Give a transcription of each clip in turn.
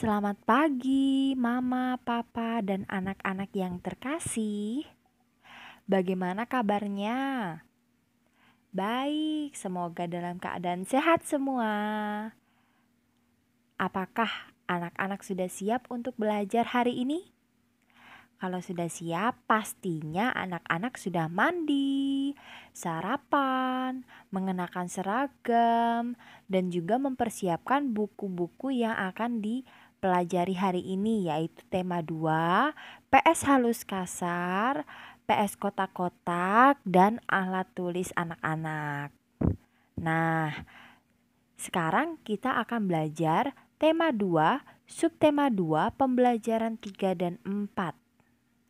Selamat pagi, Mama, Papa, dan anak-anak yang terkasih. Bagaimana kabarnya? Baik, semoga dalam keadaan sehat semua. Apakah anak-anak sudah siap untuk belajar hari ini? Kalau sudah siap, pastinya anak-anak sudah mandi, sarapan, mengenakan seragam, dan juga mempersiapkan buku-buku yang akan dipelajari hari ini, yaitu tema 2, PS halus kasar, PS kotak-kotak, dan alat tulis anak-anak. Nah, sekarang kita akan belajar tema 2, subtema 2, pembelajaran 3 dan 4.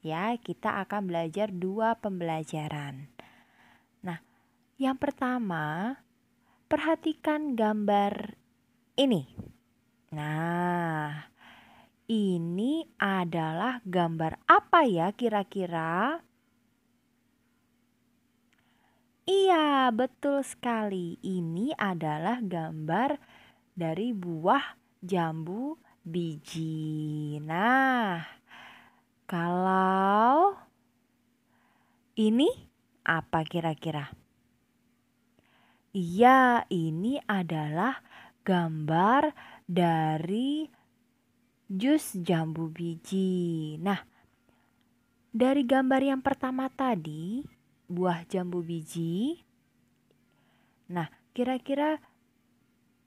Ya, kita akan belajar 2 pembelajaran. Nah, yang pertama, perhatikan gambar ini. Nah, ini adalah gambar apa ya kira-kira? Iya, betul sekali. Ini adalah gambar dari buah jambu biji. Nah, kalau ini apa kira-kira? Iya, ini adalah gambar dari jus jambu biji. Nah, dari gambar yang pertama tadi, buah jambu biji. Nah, kira-kira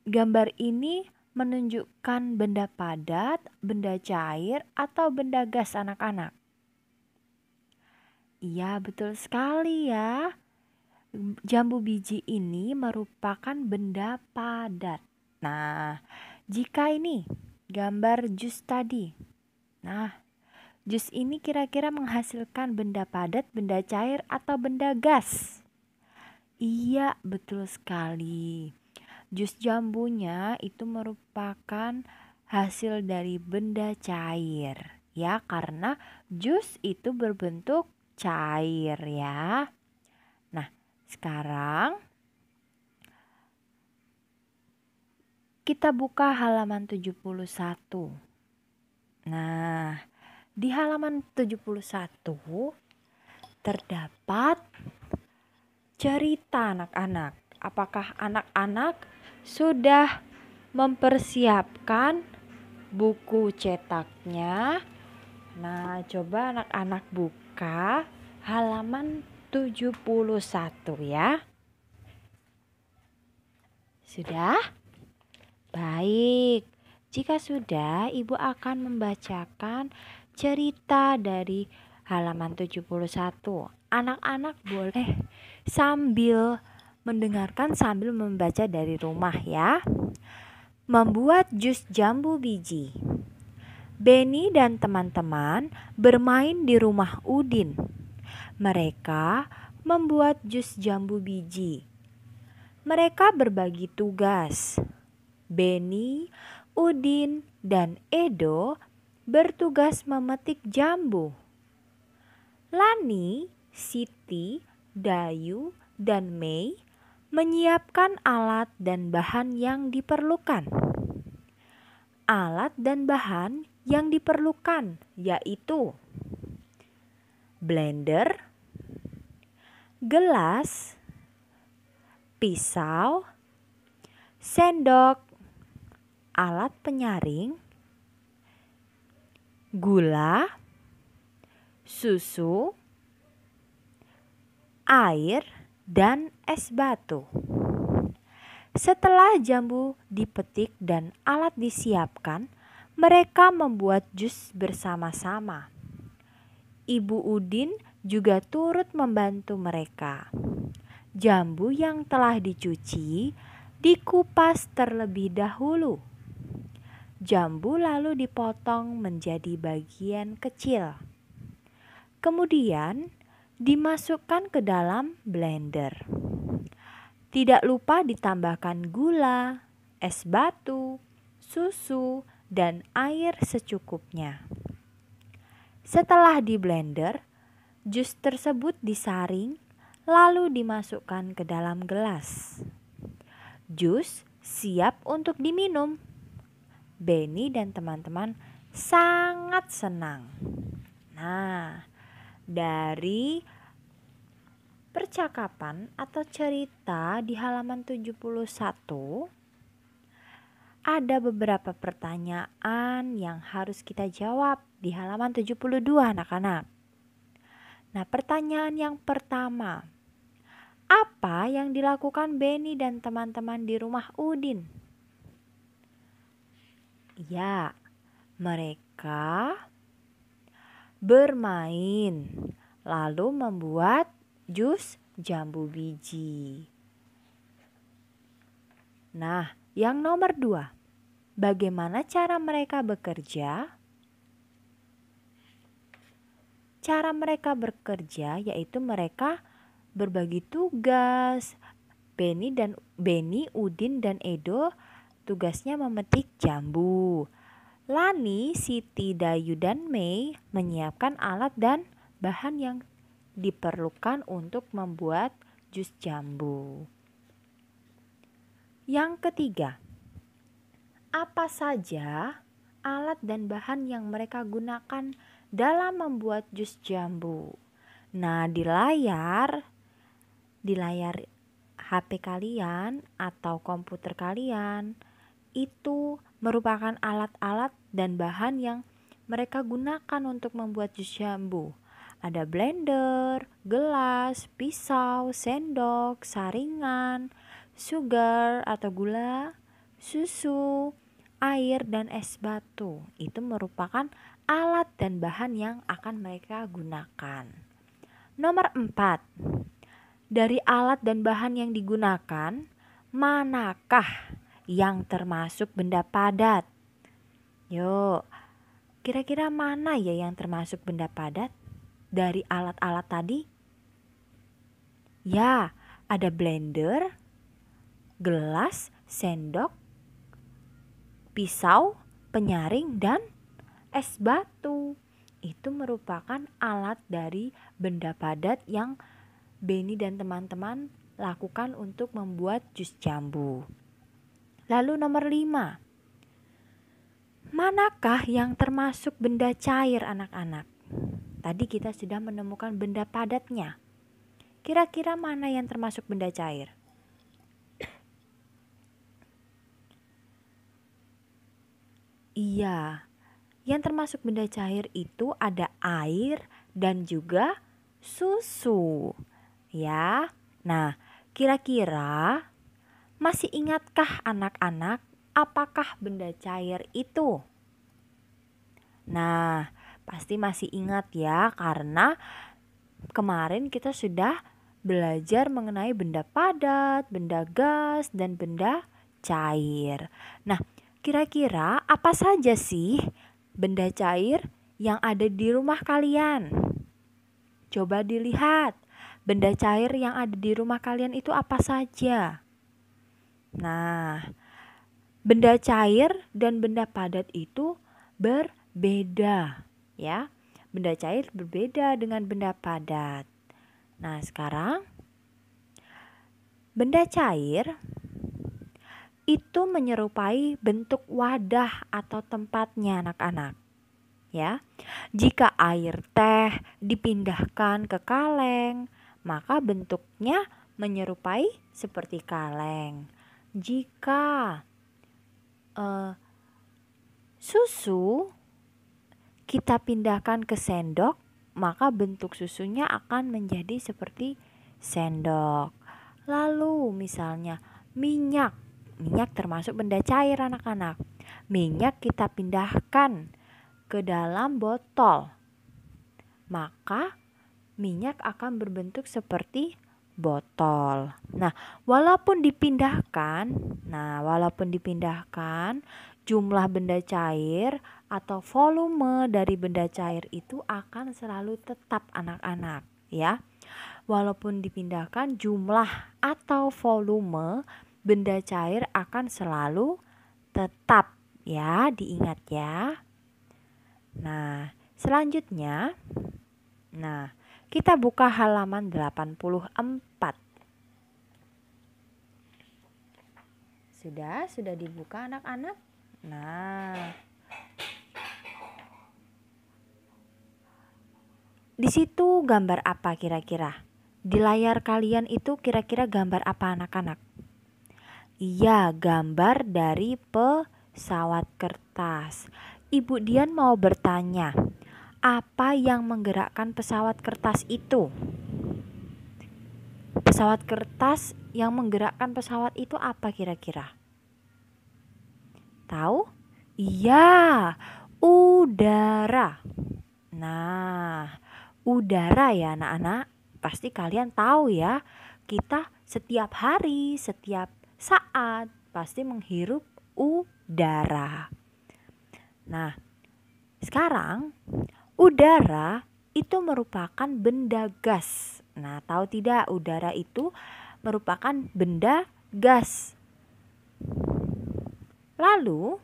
gambar ini menunjukkan benda padat, benda cair, atau benda gas anak-anak? Iya, betul sekali ya. Jambu biji ini merupakan benda padat. Nah, jika ini gambar jus tadi. Nah, jus ini kira-kira menghasilkan benda padat, benda cair, atau benda gas? Iya, betul sekali. Jus jambunya itu merupakan hasil dari benda cair. Ya, karena jus itu berbentuk cair ya. Nah, sekarang kita buka halaman 71. Nah, di halaman 71 terdapat cerita anak-anak. Apakah anak-anak sudah mempersiapkan buku cetaknya? Nah, coba anak-anak buka halaman 71 ya. Sudah? Baik. Jika sudah, Ibu akan membacakan cerita dari halaman 71. Anak-anak boleh sambil mendengarkan sambil membaca dari rumah ya. Membuat jus jambu biji. Benny dan teman-teman bermain di rumah Udin. Mereka membuat jus jambu biji. Mereka berbagi tugas. Benny, Udin, dan Edo bertugas memetik jambu. Lani, Siti, Dayu, dan Mei menyiapkan alat dan bahan yang diperlukan. Alat dan bahan yang diperlukan yaitu blender, gelas, pisau, sendok, alat penyaring, gula, susu, air, dan es batu. Setelah jambu dipetik dan alat disiapkan, mereka membuat jus bersama-sama. Ibu Udin juga turut membantu mereka. Jambu yang telah dicuci dikupas terlebih dahulu. Jambu lalu dipotong menjadi bagian kecil. Kemudian dimasukkan ke dalam blender. Tidak lupa ditambahkan gula, es batu, susu, dan air secukupnya. Setelah di blender, jus tersebut disaring lalu dimasukkan ke dalam gelas. Jus siap untuk diminum. Benny dan teman-teman sangat senang. Nah, dari percakapan atau cerita di halaman 71 ada beberapa pertanyaan yang harus kita jawab di halaman 72 anak-anak. Nah, pertanyaan yang pertama, apa yang dilakukan Benny dan teman-teman di rumah Udin? Ya, mereka bermain, lalu membuat jus jambu biji. Nah, yang nomor 2, bagaimana cara mereka bekerja? Cara mereka bekerja yaitu mereka berbagi tugas. Benny, Udin, dan Edo tugasnya memetik jambu. Lani, Siti, Dayu, dan Mei menyiapkan alat dan bahan yang diperlukan untuk membuat jus jambu. Yang ketiga, apa saja alat dan bahan yang mereka gunakan dalam membuat jus jambu? Nah, di layar HP kalian atau komputer kalian itu merupakan alat-alat dan bahan yang mereka gunakan untuk membuat jus jambu. Ada blender, gelas, pisau, sendok, saringan, sugar atau gula, susu, air, dan es batu. Itu merupakan alat dan bahan yang akan mereka gunakan. Nomor 4, dari alat dan bahan yang digunakan, manakah yang termasuk benda padat? Yuk, kira-kira mana ya yang termasuk benda padat dari alat-alat tadi? Ya, ada blender, gelas, sendok, pisau, penyaring, dan es batu. Itu merupakan alat dari benda padat yang Benny dan teman-teman lakukan untuk membuat jus jambu. Lalu nomor 5, manakah yang termasuk benda cair anak-anak? Tadi kita sudah menemukan benda padatnya. Kira-kira mana yang termasuk benda cair? Iya, yang termasuk benda cair itu ada air dan juga susu. Ya, nah kira-kira masih ingatkah anak-anak apakah benda cair itu? Nah, pasti masih ingat ya, karena kemarin kita sudah belajar mengenai benda padat, benda gas, dan benda cair. Nah, kira-kira apa saja sih benda cair yang ada di rumah kalian? Coba dilihat, benda cair yang ada di rumah kalian itu apa saja? Nah, benda cair dan benda padat itu berbeda, ya. Benda cair berbeda dengan benda padat. Nah, sekarang benda cair itu menyerupai bentuk wadah atau tempatnya anak-anak. Ya. Jika air teh dipindahkan ke kaleng, maka bentuknya menyerupai seperti kaleng. Jika susu kita pindahkan ke sendok, maka bentuk susunya akan menjadi seperti sendok. Lalu misalnya minyak termasuk benda cair anak-anak. Minyak kita pindahkan ke dalam botol, maka minyak akan berbentuk seperti botol. Walaupun dipindahkan, jumlah benda cair atau volume dari benda cair itu akan selalu tetap anak-anak, ya. Walaupun dipindahkan, jumlah atau volume benda cair akan selalu tetap, ya, diingat ya. Nah, selanjutnya, kita buka halaman 84. Sudah dibuka anak-anak? Nah, di situ gambar apa kira-kira? Di layar kalian itu kira-kira gambar apa anak-anak? Iya, gambar dari pesawat kertas. Ibu Dian mau bertanya, apa yang menggerakkan pesawat kertas itu? Pesawat kertas yang menggerakkan pesawat itu apa kira-kira? Tahu? Iya, udara. Nah, udara ya anak-anak. Pasti kalian tahu ya, kita setiap hari, setiap saat pasti menghirup udara. Nah, sekarang udara itu merupakan benda gas. Nah, tahu tidak udara itu merupakan benda gas. Lalu,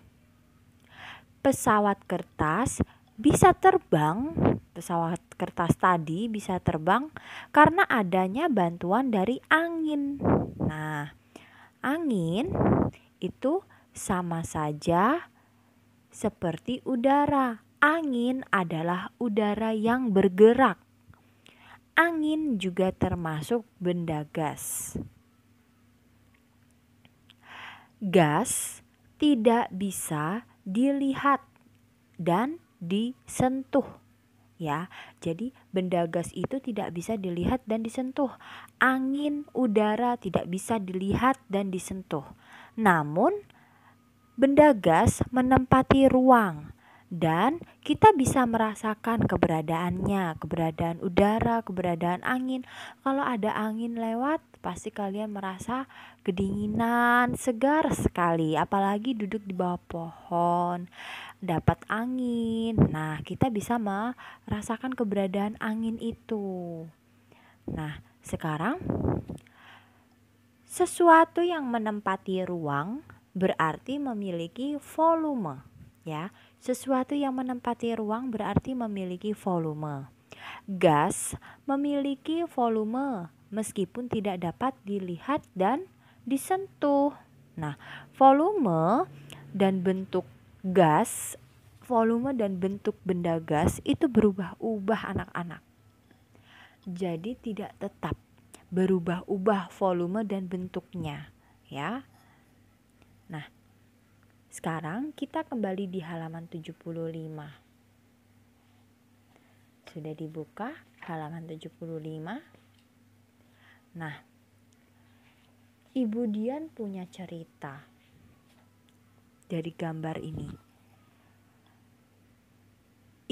pesawat kertas bisa terbang, pesawat kertas tadi bisa terbang karena adanya bantuan dari angin. Nah, angin itu sama saja seperti udara. Angin adalah udara yang bergerak. Angin juga termasuk benda gas. Gas tidak bisa dilihat dan disentuh. Ya, jadi benda gas itu tidak bisa dilihat dan disentuh. Angin, udara tidak bisa dilihat dan disentuh. Namun, benda gas menempati ruang dan kita bisa merasakan keberadaannya, keberadaan udara, keberadaan angin. Kalau ada angin lewat, pasti kalian merasa kedinginan, segar sekali. Apalagi duduk di bawah pohon, dapat angin. Nah, kita bisa merasakan keberadaan angin itu. Nah, sekarang sesuatu yang menempati ruang berarti memiliki volume, ya. Sesuatu yang menempati ruang berarti memiliki volume. Gas memiliki volume meskipun tidak dapat dilihat dan disentuh. Nah, volume dan bentuk gas, volume dan bentuk benda gas itu berubah-ubah anak-anak. Jadi tidak tetap, berubah-ubah volume dan bentuknya, ya. Nah, sekarang kita kembali di halaman 75. Sudah dibuka halaman 75. Nah, Ibu Dian punya cerita dari gambar ini.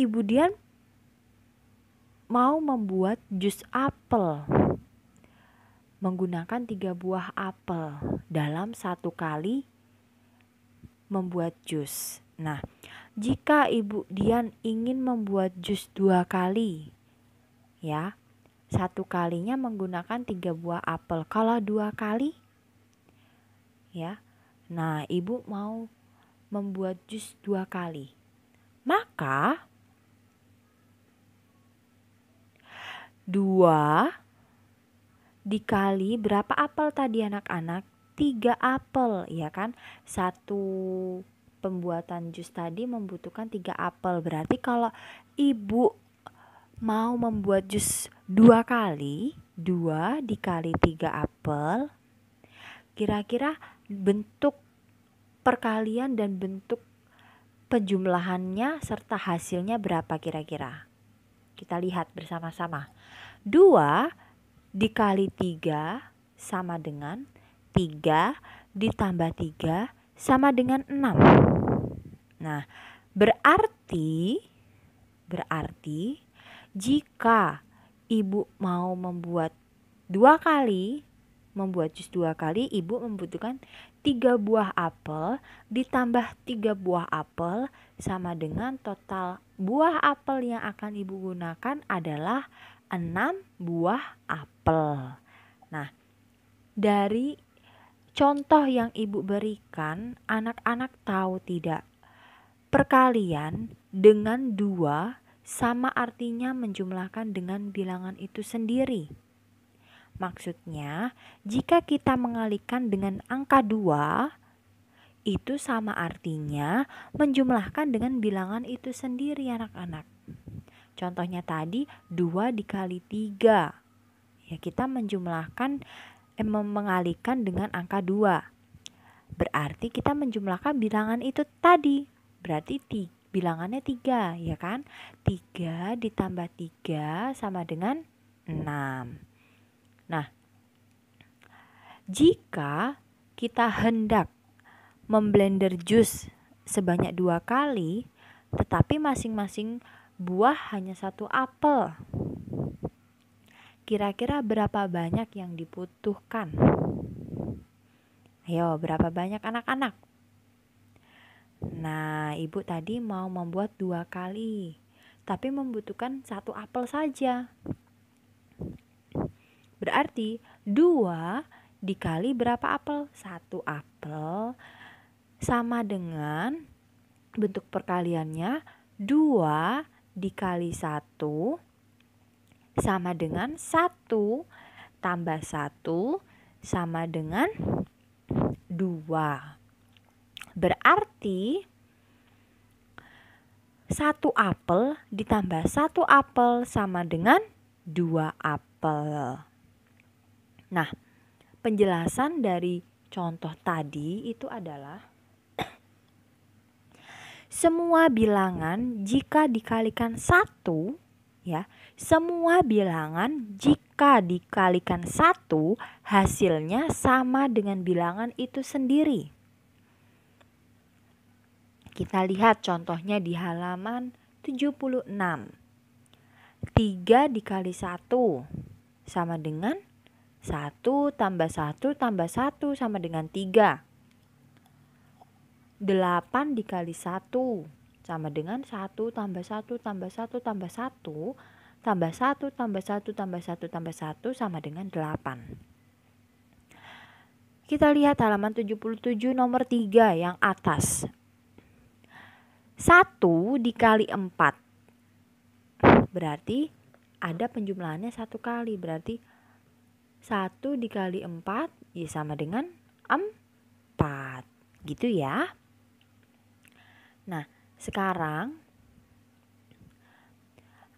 Ibu Dian mau membuat jus apel menggunakan 3 buah apel dalam satu kali membuat jus. Nah, jika Ibu Dian ingin membuat jus 2 kali, ya, satu kalinya menggunakan 3 buah apel. Kalau 2 kali, ya, nah Ibu mau membuat jus 2 kali. Maka 2 dikali berapa apel tadi anak-anak? 3 apel, ya kan? Satu pembuatan jus tadi membutuhkan 3 apel. Berarti kalau Ibu mau membuat jus 2 kali, 2 dikali 3 apel, kira-kira bentuk perkalian dan bentuk penjumlahannya serta hasilnya berapa kira-kira? Kita lihat bersama-sama. 2 dikali 3 sama dengan 3 ditambah 3 sama dengan 6. Nah, berarti jika Ibu mau membuat 2 kali, membuat jus 2 kali, Ibu membutuhkan 3 buah apel ditambah 3 buah apel sama dengan total buah apel yang akan Ibu gunakan adalah 6 buah apel. Nah, dari contoh yang Ibu berikan, anak-anak tahu tidak? Perkalian dengan 2 sama artinya menjumlahkan dengan bilangan itu sendiri. Maksudnya, jika kita mengalikan dengan angka 2, itu sama artinya menjumlahkan dengan bilangan itu sendiri anak-anak. Contohnya tadi 2 dikali 3. Ya, kita menjumlahkan mengalihkan dengan angka 2. Berarti kita menjumlahkan bilangan itu tadi. Berarti bilangannya 3, ya kan? 3 ditambah 3 sama dengan 6. Nah, jika kita hendak memblender jus sebanyak 2 kali, tetapi masing-masing buah hanya 1 apel, kira-kira berapa banyak yang dibutuhkan? Ayo, berapa banyak anak-anak? Nah, ibu tadi mau membuat 2 kali, tapi membutuhkan 1 apel saja. Berarti 2 dikali berapa apel? 1 apel sama dengan bentuk perkaliannya 2 dikali 1 sama dengan 1 tambah 1 sama dengan 2. Berarti 1 apel ditambah 1 apel sama dengan 2 apel. Nah, penjelasan dari contoh tadi itu adalah semua bilangan jika dikalikan 1, ya, semua bilangan jika dikalikan 1 hasilnya sama dengan bilangan itu sendiri. Kita lihat contohnya di halaman 76. 3 dikali 1 sama dengan 1 tambah 1 tambah 1 sama dengan 3. 8 dikali 1 sama dengan 1 tambah 1 tambah 1 tambah 1 tambah 1 tambah 1 tambah 1 tambah 1 sama dengan 8. Kita lihat halaman 77 nomor 3 yang atas. 1 dikali 4. Berarti ada penjumlahannya 1 kali. Berarti 1 dikali 4 ya sama dengan 4. Gitu ya. Nah, sekarang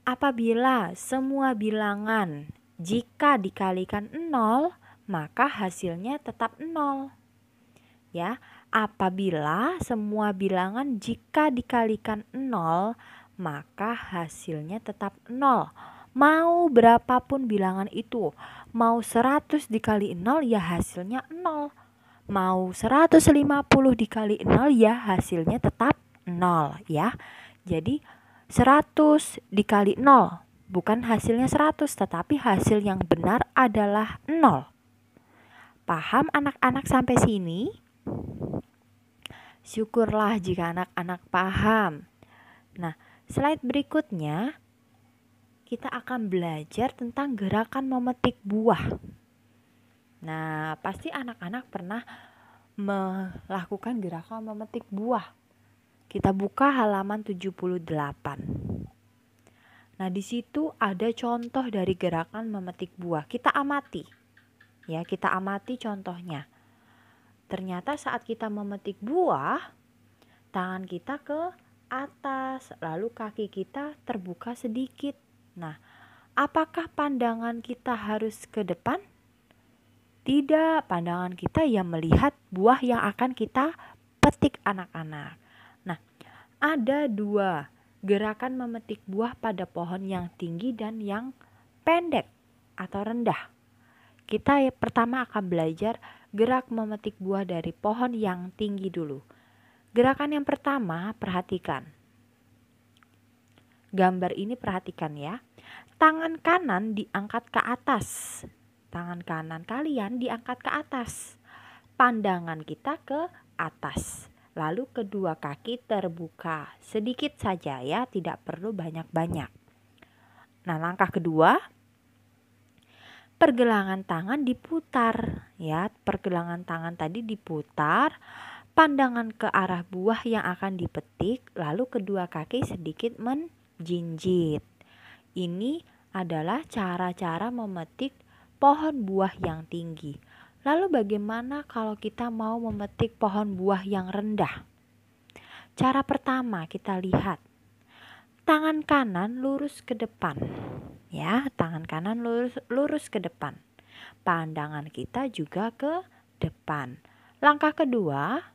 apabila semua bilangan jika dikalikan 0, maka hasilnya tetap 0. Ya, apabila semua bilangan jika dikalikan 0, maka hasilnya tetap 0. Mau berapapun bilangan itu, mau 100 dikali 0 ya hasilnya 0. Mau 150 dikali 0 ya hasilnya tetap 0 ya. Jadi 100 dikali 0 bukan hasilnya 100, tetapi hasil yang benar adalah 0. Paham anak-anak sampai sini? Syukurlah jika anak-anak paham. Nah, slide berikutnya kita akan belajar tentang gerakan memetik buah. Nah, pasti anak-anak pernah melakukan gerakan memetik buah. Kita buka halaman 78. Nah, di situ ada contoh dari gerakan memetik buah. Kita amati. Ya, kita amati contohnya. Ternyata saat kita memetik buah, tangan kita ke atas, lalu kaki kita terbuka sedikit. Nah, apakah pandangan kita harus ke depan? Tidak, pandangan kita yang melihat buah yang akan kita petik anak-anak. Nah, ada 2 gerakan memetik buah pada pohon yang tinggi dan yang pendek atau rendah. Kita pertama akan belajar gerak memetik buah dari pohon yang tinggi dulu. Gerakan yang pertama, perhatikan. Gambar ini perhatikan ya. Tangan kanan diangkat ke atas. Tangan kanan kalian diangkat ke atas. Pandangan kita ke atas. Lalu kedua kaki terbuka. Sedikit saja ya, tidak perlu banyak-banyak. Nah, langkah kedua, pergelangan tangan diputar ya. Pergelangan tangan tadi diputar. Pandangan ke arah buah yang akan dipetik, lalu kedua kaki sedikit menjinjit. Ini adalah cara-cara memetik pohon buah yang tinggi. Lalu bagaimana kalau kita mau memetik pohon buah yang rendah? Cara pertama kita lihat, tangan kanan lurus ke depan. Ya, tangan kanan lurus ke depan. Pandangan kita juga ke depan. Langkah kedua,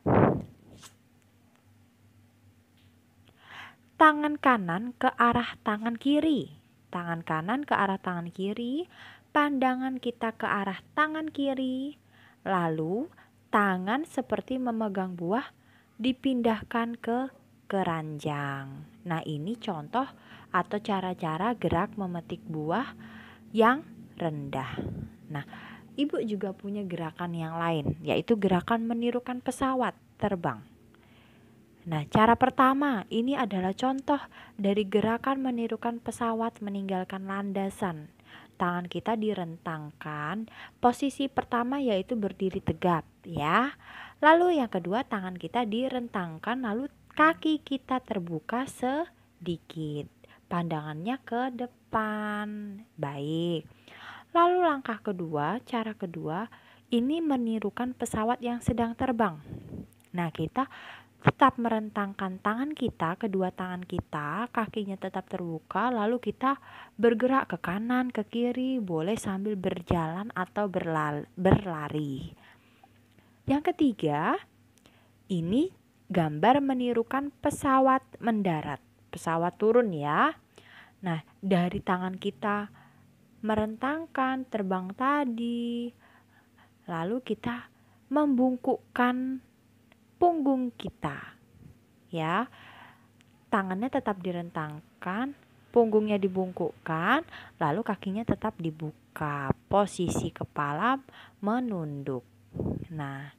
tangan kanan ke arah tangan kiri. Tangan kanan ke arah tangan kiri, pandangan kita ke arah tangan kiri. Lalu, tangan seperti memegang buah dipindahkan ke keranjang. Nah, ini contoh atau cara-cara gerak memetik buah yang rendah. Nah, Ibu juga punya gerakan yang lain, yaitu gerakan menirukan pesawat terbang. Nah, cara pertama ini adalah contoh dari gerakan menirukan pesawat meninggalkan landasan. Tangan kita direntangkan. Posisi pertama yaitu berdiri tegap, ya. Lalu yang kedua, tangan kita direntangkan, lalu kaki kita terbuka sedikit. Pandangannya ke depan. Baik. Lalu langkah kedua, cara kedua, ini menirukan pesawat yang sedang terbang. Nah, kita tetap merentangkan tangan kita, kedua tangan kita, kakinya tetap terbuka, lalu kita bergerak ke kanan, ke kiri, boleh sambil berjalan atau berlari. Yang ketiga, ini gambar menirukan pesawat mendarat, pesawat turun ya. Nah, dari tangan kita merentangkan terbang tadi, lalu kita membungkukkan punggung kita, ya. Tangannya tetap direntangkan, punggungnya dibungkukkan, lalu kakinya tetap dibuka, posisi kepala menunduk. Nah,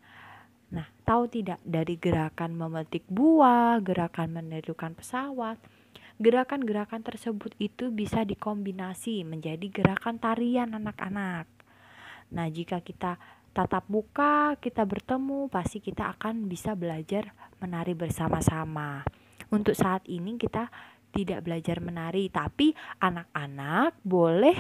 tahu tidak, dari gerakan memetik buah, gerakan menirukan pesawat, gerakan-gerakan tersebut itu bisa dikombinasi menjadi gerakan tarian anak-anak. Nah, jika kita tatap muka, kita bertemu, pasti kita akan bisa belajar menari bersama-sama. Untuk saat ini kita tidak belajar menari, tapi anak-anak boleh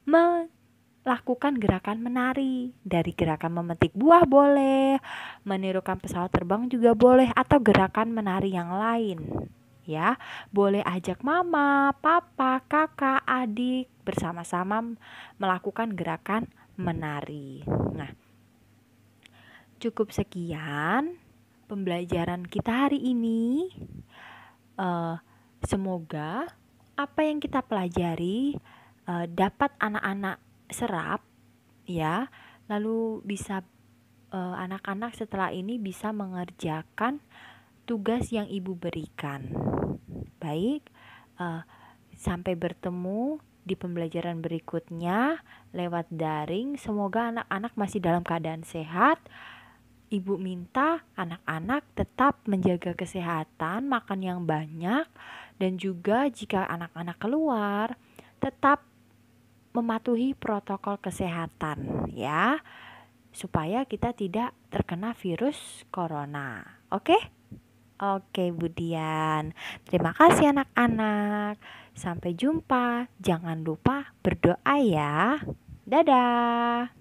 melakukan gerakan menari. Dari gerakan memetik buah boleh, menirukan pesawat terbang juga boleh, atau gerakan menari yang lain. Ya, boleh ajak mama, papa, kakak, adik bersama-sama melakukan gerakan menari. Nah, cukup sekian pembelajaran kita hari ini. Semoga apa yang kita pelajari dapat anak-anak serap, ya. Lalu bisa anak-anak setelah ini bisa mengerjakan tugas yang ibu berikan. Baik, sampai bertemu di pembelajaran berikutnya lewat daring. Semoga anak-anak masih dalam keadaan sehat. Ibu minta anak-anak tetap menjaga kesehatan, makan yang banyak, dan juga jika anak-anak keluar tetap mematuhi protokol kesehatan, ya, supaya kita tidak terkena virus corona. Oke? Oke, Bu Dian. Terima kasih anak-anak. Sampai jumpa. Jangan lupa berdoa ya. Dadah.